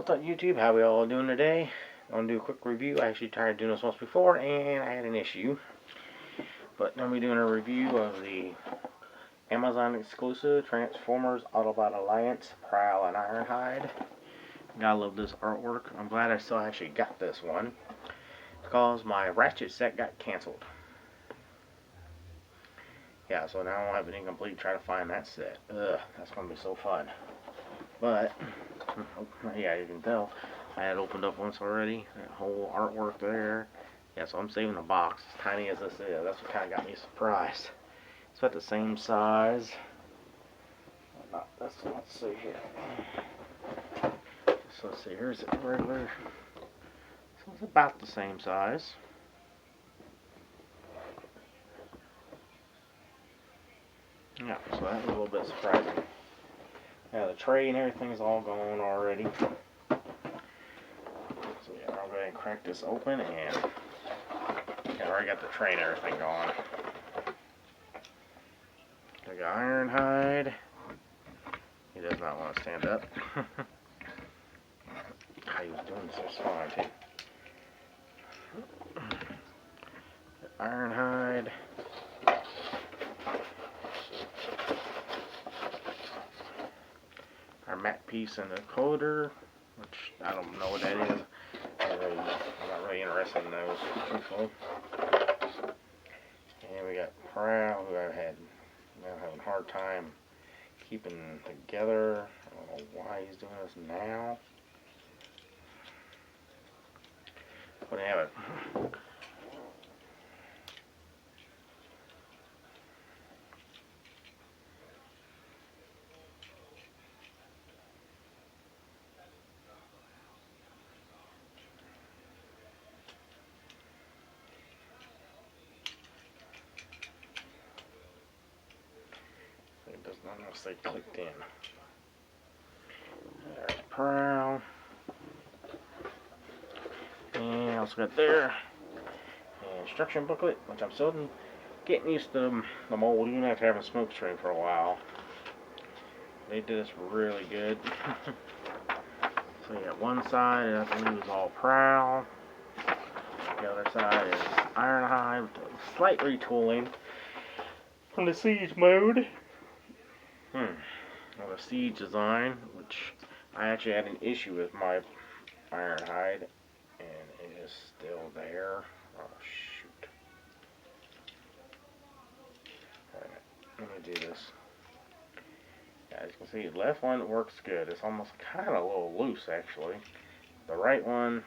What's up, YouTube? How we all doing today? I'm going to do a quick review. I actually tried doing this once before and I had an issue. But now we're doing a review of the Amazon exclusive Transformers Autobot Alliance Prowl and Ironhide. Gotta love this artwork. I'm glad I still actually got this one because my Ratchet set got canceled. Yeah, so now I'll have it incomplete trying to find that set. Ugh, that's going to be so fun. But, yeah, you can tell I had opened up once already. That whole artwork there. Yeah, so I'm saving the box. As tiny as this is, that's what kind of got me surprised. It's about the same size. Let's see here. So let's see, here's the regular. So it's about the same size. Yeah, so that was a little bit surprising. Yeah, the tray and everything's all gone already. So yeah, I'll go ahead and crack this open, and I already got the tray and everything gone. I got Ironhide. He does not want to stand up. How he was doing this is fine too. Ironhide. Our matte piece and the coder, which I don't know what that is. I'm not really interested in those, truthfully. And we got Prowl, who I'm having a hard time keeping together. I don't know why he's doing this now. But I have it. It does not want to stay clicked in. There's Prowl. And I also got there an instruction booklet, which I'm still getting used to the mold, even after having a smoke screen for a while. They did this really good. So you got one side, I believe, is all Prowl. The other side is Ironhide with a slight retooling from the Siege mode. On the Siege design, which I actually had an issue with my Ironhide, and it is still there. Oh shoot! Alright, let me do this. Yeah, as you can see, the left one works good. It's almost kind of a little loose, actually. The right one.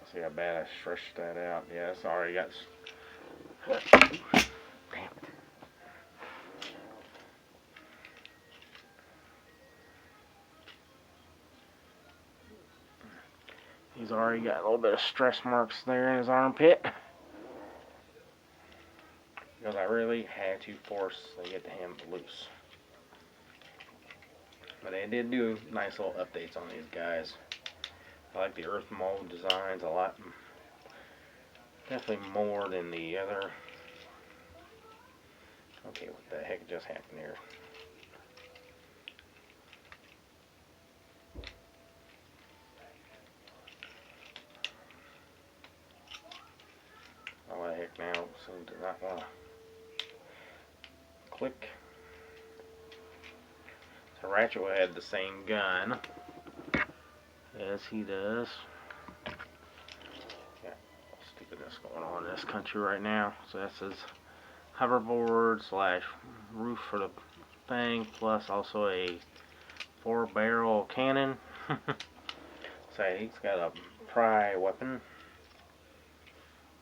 Let's see how bad I stretched that out. Yeah, it's already got. Damn it. He's already got a little bit of stress marks there in his armpit. Because I really had to force to get him loose. But they did do nice little updates on these guys. I like the earth mold designs a lot. Definitely more than the other. Okay, what the heck just happened here? Oh, what the heck now? So does not want to click. So Ratchet will have the same gun as he does. Yeah, stupidness going on in this country right now. So that's his hoverboard slash roof for the thing, plus also a 4-barrel cannon. So he's got a pry weapon.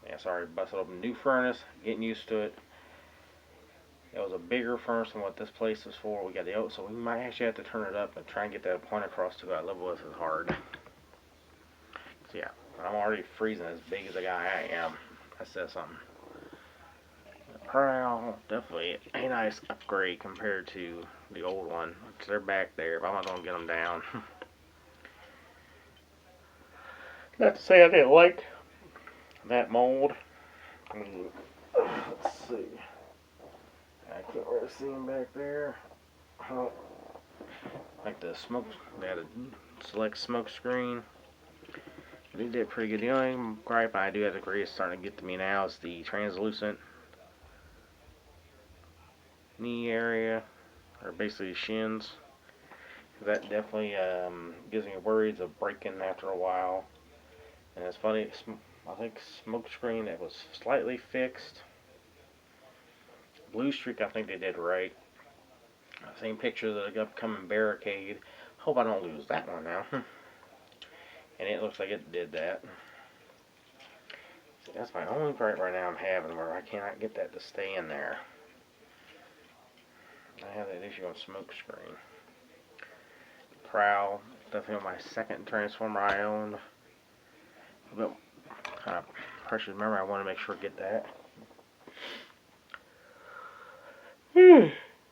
Yeah, sorry, busted open a new furnace, getting used to it. It was a bigger furnace than what this place is for. We got the oat, so we might actually have to turn it up and try and get that point across to that level. This is hard. So yeah, I'm already freezing as big as the guy I am. That says something. Prowl, definitely a nice upgrade compared to the old one. They're back there, but I'm not going to get them down. Not to say I didn't like that mold. Let's see. I can't really see him back there. Oh. like the smoke, they had a select smoke screen. They did pretty good. The only gripe I do have to agree is starting to get to me now is the translucent knee area, or basically shins. That definitely gives me worries of breaking after a while. And it's funny, I think smoke screen that was slightly fixed. Blue streak, I think they did right. Same picture of the upcoming barricade. Hope I don't lose that one now. And it looks like it did that. See, that's my only gripe right now I'm having, where I cannot get that to stay in there. I have that issue on smoke screen. Prowl, definitely my second transformer I own. But kind of precious memory, I want to make sure to get that.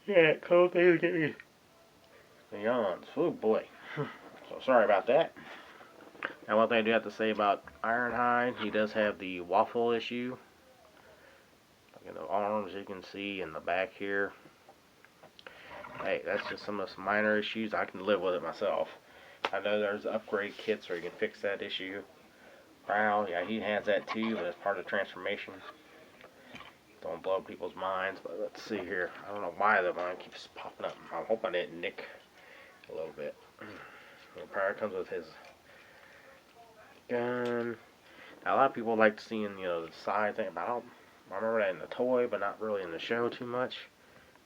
Yeah, cold things get me the yawns. Oh boy. So sorry about that. Now one thing I do have to say about Ironhide, he does have the waffle issue. Like in the arms you can see in the back here. Hey, that's just some of the minor issues. I can live with it myself. I know there's upgrade kits where you can fix that issue. Prowl, yeah, he has that too, but it's part of the transformation. Don't blow people's minds, but let's see here. I don't know why the mine keeps popping up. I hope I didn't nick a little bit. The Prowl comes with his gun. Now, a lot of people like seeing, you know, the side thing, but I remember that in the toy, but not really in the show too much.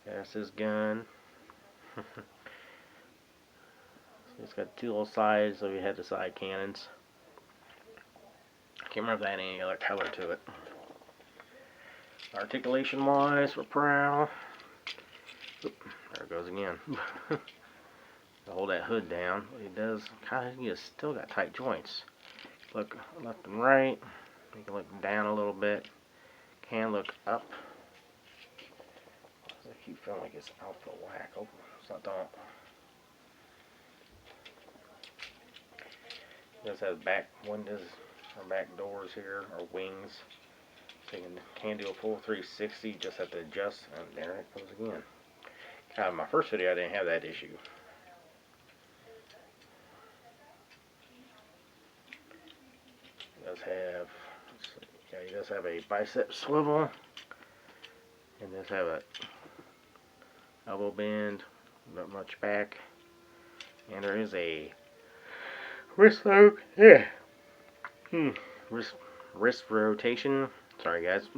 That's his gun. It's got two little sides, so we had the side cannons. Can't remember if that had any other color to it. Articulation wise for Prowl. Oop, there it goes again. To hold that hood down. What he does, he has still got tight joints. Look left and right. You can look down a little bit. Can look up. I keep feeling like it's out for whack. Oh, it's not done. It does have back windows or back doors here, or wings. So you can do a full 360, just have to adjust, and there it goes again. In my first video I didn't have that issue. He does have, he does have a bicep swivel. He does have a elbow bend, not much back. And there is a wrist lock, wrist rotation. Sorry guys,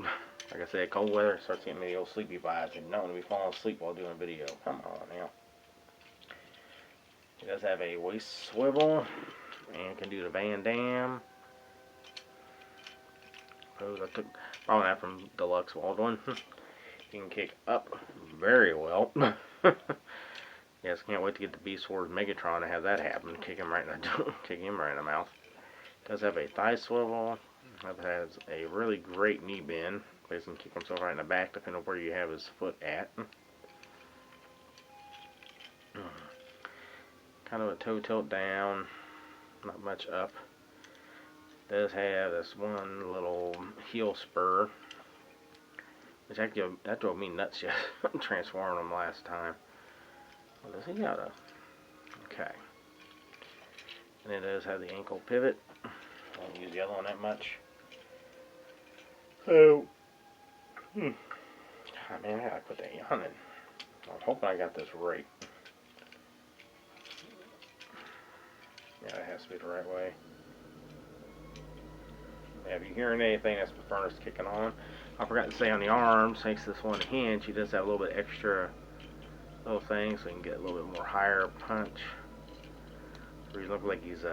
like I said, cold weather starts getting me the old sleepy vibes, and not want to be falling asleep while doing a video. Come on now. He does have a waist swivel, and can do the Van Damme pose. I took probably that from Deluxe Baldwin. He can kick up very well. Yes, can't wait to get the Beast Wars Megatron to have that happen. Kick him right in the mouth. Does have a thigh swivel. It has a really great knee bend. He can kick himself right in the back, depending on where you have his foot at. Kind of a toe tilt down, not much up. Does have this one little heel spur, which actually that drove me nuts just transforming him last time. What does he got? Okay. And it does have the ankle pivot. I don't use the other one that much. So, God, man, I gotta put that on in. I'm hoping I got this right. Yeah, it has to be the right way. Yeah, if you're hearing anything, that's the furnace kicking on. I forgot to say on the arms, thanks to this one hinge, he does have a little bit extra little thing, so you can get a little bit more higher punch. So he looks like he's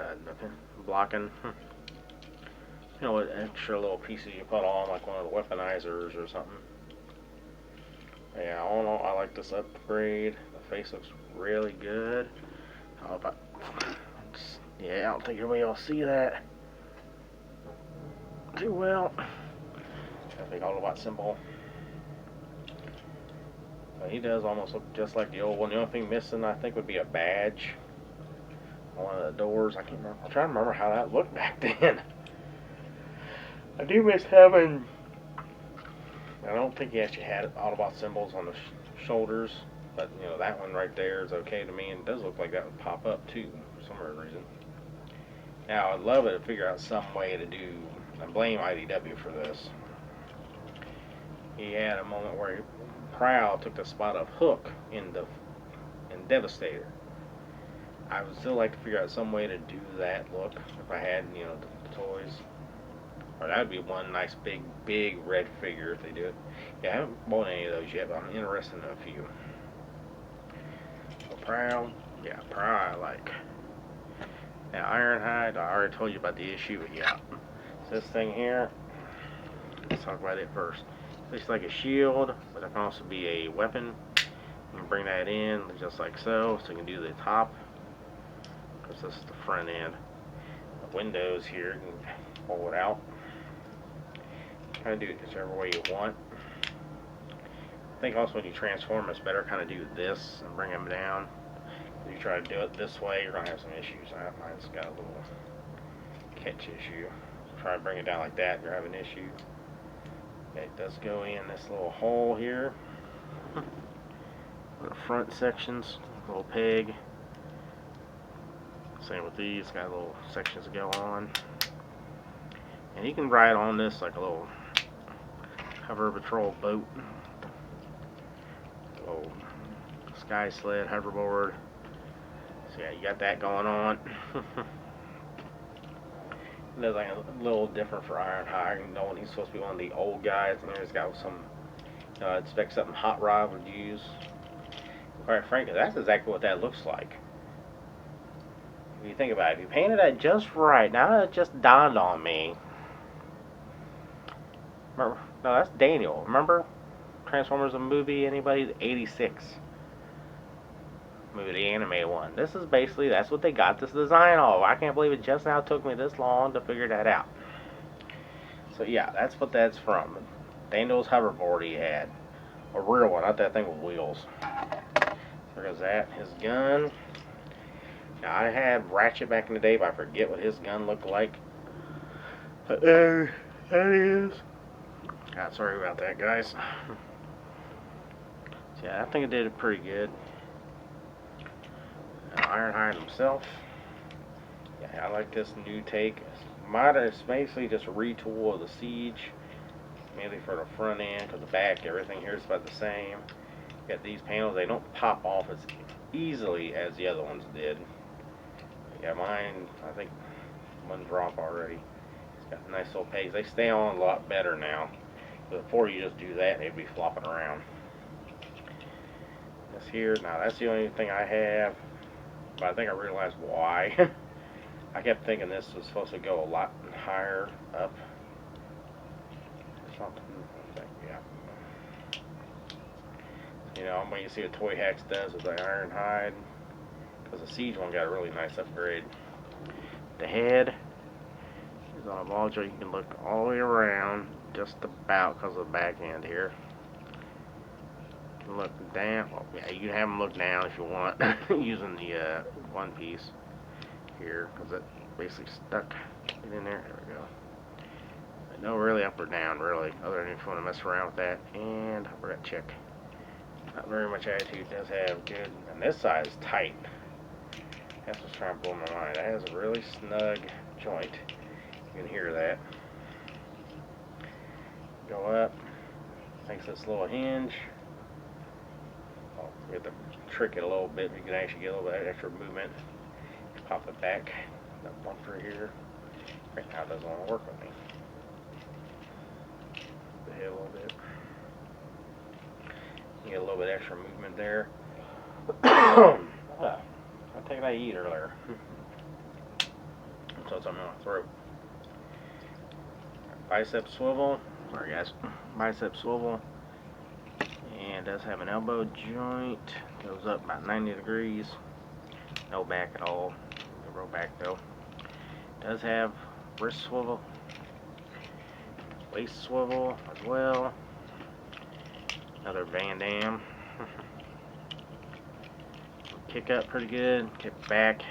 blocking. You know, what extra little pieces you put on, like one of the weaponizers or something. Yeah, all in all, I like this upgrade. The face looks really good. Yeah, I don't think everybody will see that too well. Got a big Autobot symbol. But he does almost look just like the old one. The only thing missing, I think, would be a badge on one of the doors. I can't remember. I'm trying to remember how that looked back then. I do miss having. I don't think he actually had Autobot symbols on the shoulders. But, you know, that one right there is okay to me, and it does look like that would pop up too, for some weird reason. Now, I'd love it to figure out some way to do, and blame IDW for this. He had a moment where Prowl took the spot of Hook in Devastator. I would still like to figure out some way to do that look, if I had, you know, the toys. Or that would be one nice big red figure if they do it. Yeah, I haven't bought any of those yet, but I'm interested in a few. So Prowl, yeah, Prowl I like. Now Ironhide, I already told you about the issue, but yeah. So this thing here, let's talk about it first. Looks like a shield, but it can also be a weapon. You can bring that in just like so you can do the top, because this is the front end. The windows here, you can pull it out. Kind of do it whichever way you want. I think also when you transform, it's better kind of do this and bring them down. If you try to do it this way, you're going to have some issues. Mine's got a little catch issue. Try to bring it down like that, you're having an issue. Okay, it does go in this little hole here. The front sections, little peg. Same with these, got little sections that go on. And you can ride on this like a little hover patrol boat. Little sky sled, hoverboard. So yeah, you got that going on. There's like a little different for Ironhide. You know, he's supposed to be one of the old guys, and he's got some, I expect something Hot Rod would use. Quite frankly, that's exactly what that looks like. If you think about it, if you painted that just right, now it just dawned on me. Remember, no, that's Daniel. Remember Transformers the movie? Anybody? 86 movie, the animated one. This is basically, that's what they got this design of. I can't believe it just now took me this long to figure that out. So yeah, that's what that's from. Daniel's hoverboard he had. A real one, not that thing with wheels. There goes that. His gun. Now I had Ratchet back in the day, but I forget what his gun looked like. But there that is. God, sorry about that, guys. So yeah, I think it did it pretty good. Ironhide himself. Yeah, I like this new take. It's basically just a retool of the Siege, mainly for the front end, because the back, everything here is about the same. You got these panels, they don't pop off as easily as the other ones did. Yeah, mine, I think one drop already. It's got nice little pegs. They stay on a lot better now. Before you just do that, they'd be flopping around. This here, now that's the only thing I have. But I think I realized why. I kept thinking this was supposed to go a lot higher up. Something, I think, yeah. You know, I'm waiting to see what Toy Hacks does with the Ironhide, because the Siege one got a really nice upgrade. The head is on a ball joint. You can look all the way around, just about because of the back end here. Look down. Well, yeah, you can have them look down if you want, using the one piece here, because it basically stuck it in there. There we go. But no really up or down, really, other than if you want to mess around with that. And I forgot to check. Not very much attitude. Does have good, and this side is tight. That's what's trying to blow my mind. It has a really snug joint. You can hear that. Go up. Thanks to this little hinge. You have to trick it a little bit, but you can actually get a little bit of extra movement. Pop it back. That bumper here. Right now it doesn't want to work with me. The head a little bit. You get a little bit extra movement there. I think I eat earlier. So it's on my throat. Bicep swivel. Sorry guys. Bicep swivel. And does have an elbow joint. Goes up about 90 degrees. No back at all. No roll back though. Does have wrist swivel. Waist swivel as well. Another Van Damme. Kick up pretty good. Kick back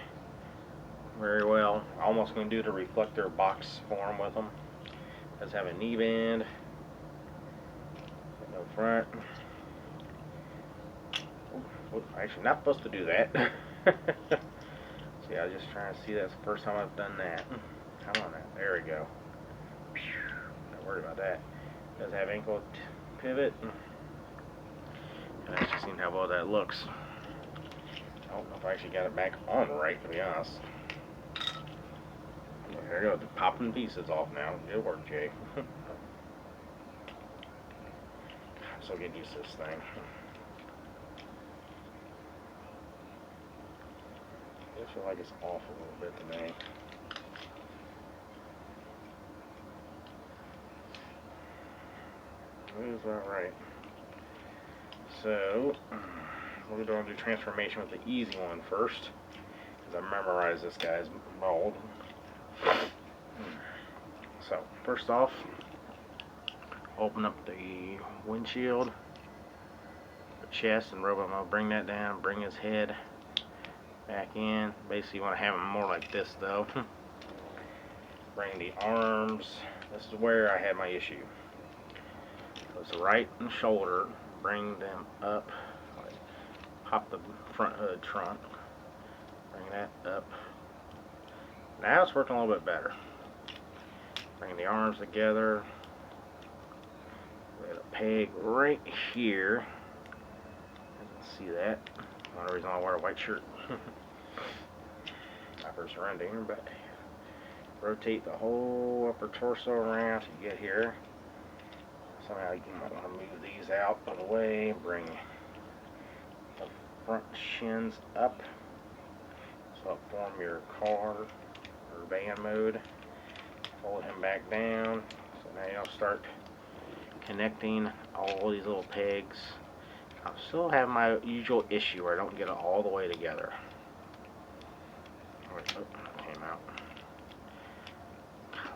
very well. Almost going to do the reflector box form with them. Does have a knee band. No front. Whoop, actually, not supposed to do that. See, I was just trying to see. That's the first time I've done that. Come on now. There we go. Not worried about that. It does have ankle pivot. And I actually seen how well that looks. I don't know if I actually got it back on right, to be honest. There you go. Popping pieces off now. Good work, Jay. I'm still getting used to this thing. I feel like it's off a little bit to me. Moves about right. So, we're going to do transformation with the easy one first, because I memorized this guy's mold. So, first off, open up the windshield, the chest, and Robot Mode. Bring that down, bring his head back in. Basically, you want to have him more like this, though. Bring the arms. This is where I had my issue. So it's the right and shoulder. Bring them up. Pop the front hood trunk. Bring that up. Now it's working a little bit better. Bring the arms together. We have a peg right here. You can see that. One reason I wear a white shirt. My first rendering, but rotate the whole upper torso around to get here. Somehow you might want to move these out of the way. Bring the front shins up. So form your car or van mode. Fold him back down. So now you'll start connecting all these little pegs. I still have my usual issue where I don't get it all the way together. Oh, it came out.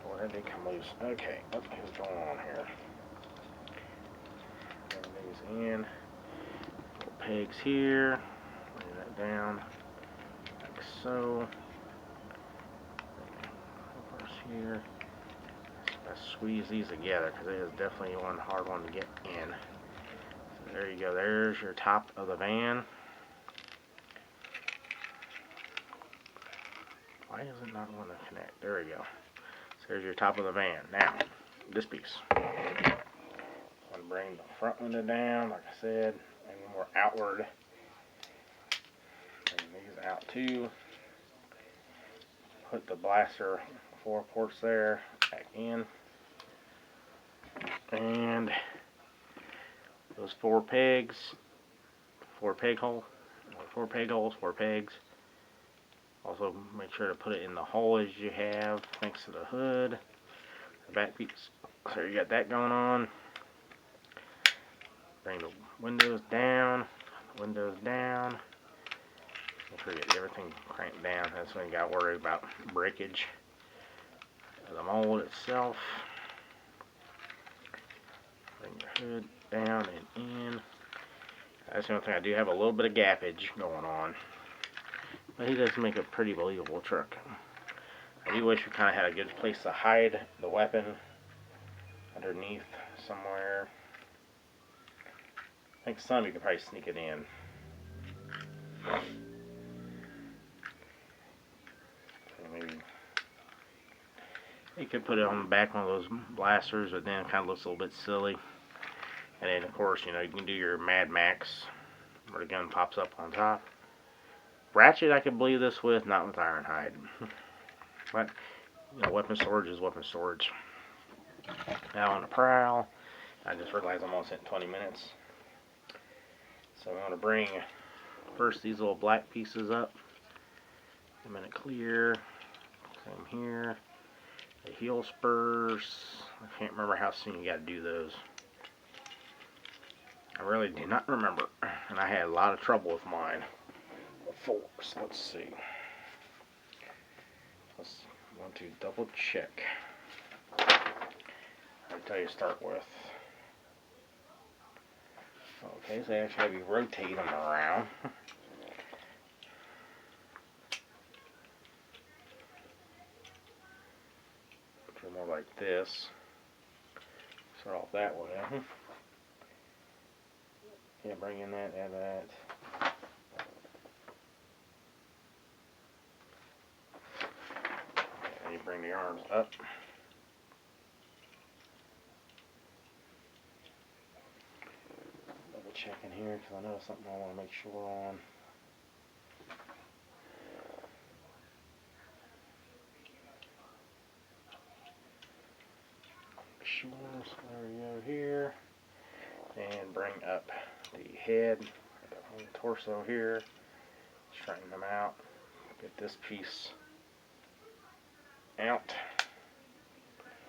Well, that did come loose. Okay, what's going on here? Bring these in. Little pegs here. Bring that down like so. First here. Let's squeeze these together because it is definitely one hard one to get in. So there you go. There's your top of the van. Why is it not want to connect? There we go. So there's your top of the van. Now, this piece. I'm going to bring the front window down, like I said, and more outward. Bring these out too. Put the blaster 4 ports there, back in. And those 4 pegs, 4 peg holes, 4 pegs. Also, make sure to put it in the hole as you have next to the hood, the back piece. So you got that going on. Bring the windows down, Make sure you get everything cranked down. That's when you got to worry about breakage of the mold itself. Bring your hood down and in. That's the only thing. I do have a little bit of gappage going on. But he does make a pretty believable truck. I do wish we kind of had a good place to hide the weapon underneath somewhere. I think some you could probably sneak it in. Maybe you could put it on the back of one of those blasters, but then it kind of looks a little bit silly. And then, of course, you know, you can do your Mad Max where the gun pops up on top. Ratchet, I could believe this with, not with Ironhide. But, you know, weapon storage is weapon storage. Now on the Prowl, I just realized I'm almost at 20 minutes. So I'm going to bring first these little black pieces up. A minute clear. Same here. The heel spurs. I can't remember how soon you got to do those. I really do not remember. And I had a lot of trouble with mine. Force. Let's see. Let's want to double check. I'll tell you to start with. Okay, so I actually have you rotate them around. So more like this. Start off that way. Yeah, bring in that, add that. bring the arms up. Double checking here because I know something I want to make sure on. Sure, so there we go here. And bring up the head, the torso here. Straighten them out. Get this piece out.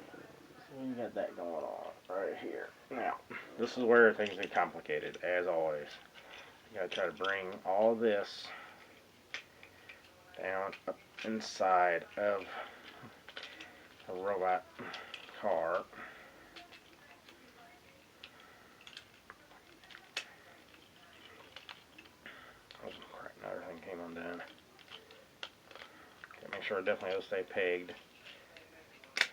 So we got that going on right here. Now, this is where things get complicated, as always. You gotta try to bring all this down up inside of a robot car. Everything came undone. Okay, make sure it definitely will stay pegged.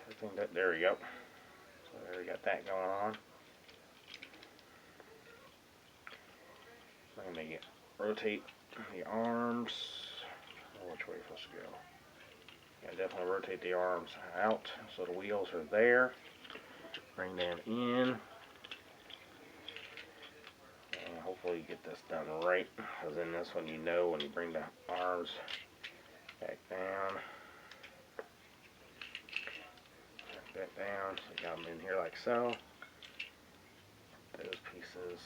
Everything that, there we go. So there we got that going on. I'm going to rotate the arms. Oh, which way are supposed to go? Yeah, definitely rotate the arms out so the wheels are there. Bring them in. Hopefully you get this done right, because in this one you know when you bring the arms back down, so you got them in here like so. Those pieces,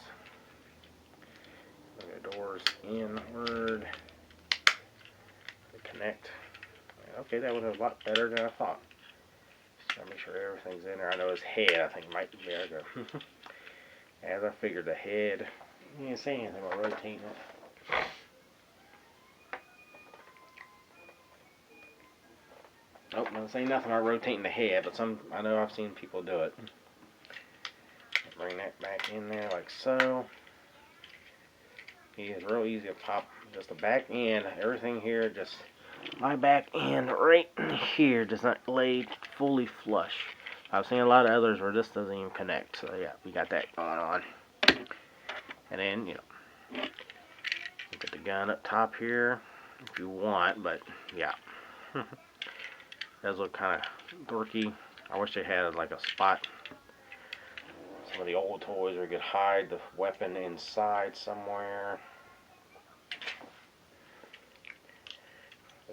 bring the doors inward, they connect. Okay, that would have a lot better than I thought. Just gotta make sure everything's in there. I know his head, I think, might be there. As I figured, the head. You didn't say anything about rotating it. Nope, don't say nothing about rotating the head, but I know I've seen people do it. Bring that back in there like so. It's real easy to pop just the back end, everything here, just my back end right here does not lay fully flush. I've seen a lot of others where this doesn't even connect, so yeah, we got that going on. And then, you know, get the gun up top here if you want, but yeah. Does look kind of dorky. I wish they had like a spot. Some of the old toys where you could hide the weapon inside somewhere.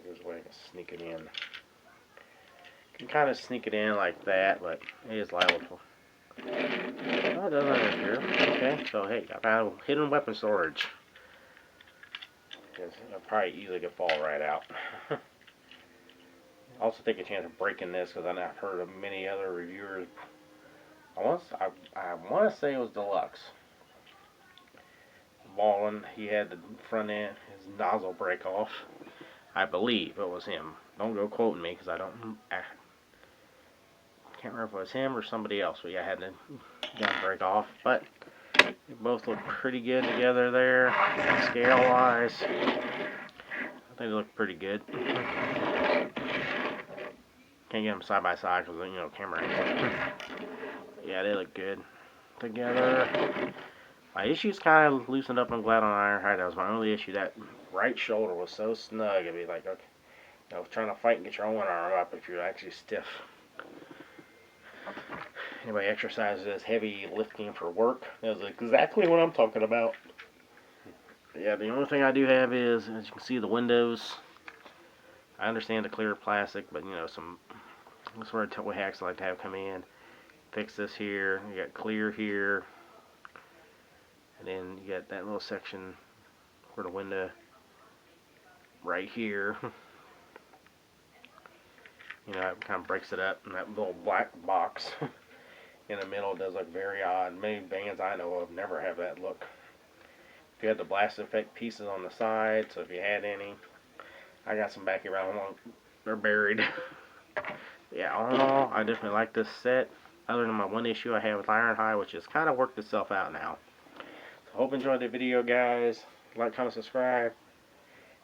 There's a way to sneak it in. You can kind of sneak it in like that, but it is liable. Oh, it doesn't interfere. Okay, so hey, I found hidden weapon storage. It'll probably easily could fall right out. Also take a chance of breaking this because I've not heard of many other reviewers. I want to say it was Deluxe. Baldwin, he had the front end, his nozzle break off. I believe it was him. Don't go quoting me because I can't remember if it was him or somebody else. But yeah, I had the gun break off. But they both look pretty good together there, scale wise. I think they look pretty good. Can't get them side by side because, you know, camera angle. Yeah, they look good together. My issues kind of loosened up, I'm glad, on Ironhide. That was my only issue. That right shoulder was so snug. It'd be like, okay, you know, trying to fight and get your own arm up if you're actually stiff. Anybody exercises this heavy lifting for work, that's exactly what I'm talking about. Yeah, the only thing I do have is, as you can see, the windows. I understand the clear plastic, but you know, this is where toy hacks like to have come in. Fix this here. You got clear here, and then you got that little section for the window right here. You know, it kind of breaks it up, and that little black box in the middle does look very odd. Many bands I know of never have that look. If you had the blast effect pieces on the side, so if you had any, I got some back around. They're buried. Yeah, all in all, I definitely like this set. Other than my one issue I have with Ironhide, which has kind of worked itself out now. So hope you enjoyed the video, guys. Like, comment, subscribe.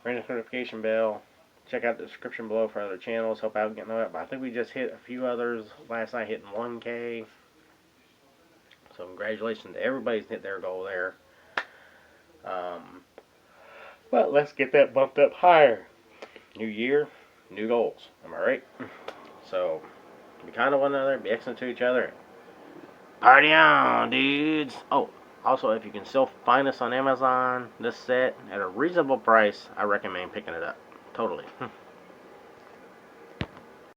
Ring the notification bell. Check out the description below for other channels. Help out getting up. But I think we just hit a few others last night, hitting 1K. So congratulations to everybody's hit their goal there. But let's get that bumped up higher. New year, new goals. Am I right? So, be kind to one another, be excellent to each other. Party on, dudes! Oh, also, if you can still find us on Amazon, this set, at a reasonable price, I recommend picking it up. Totally.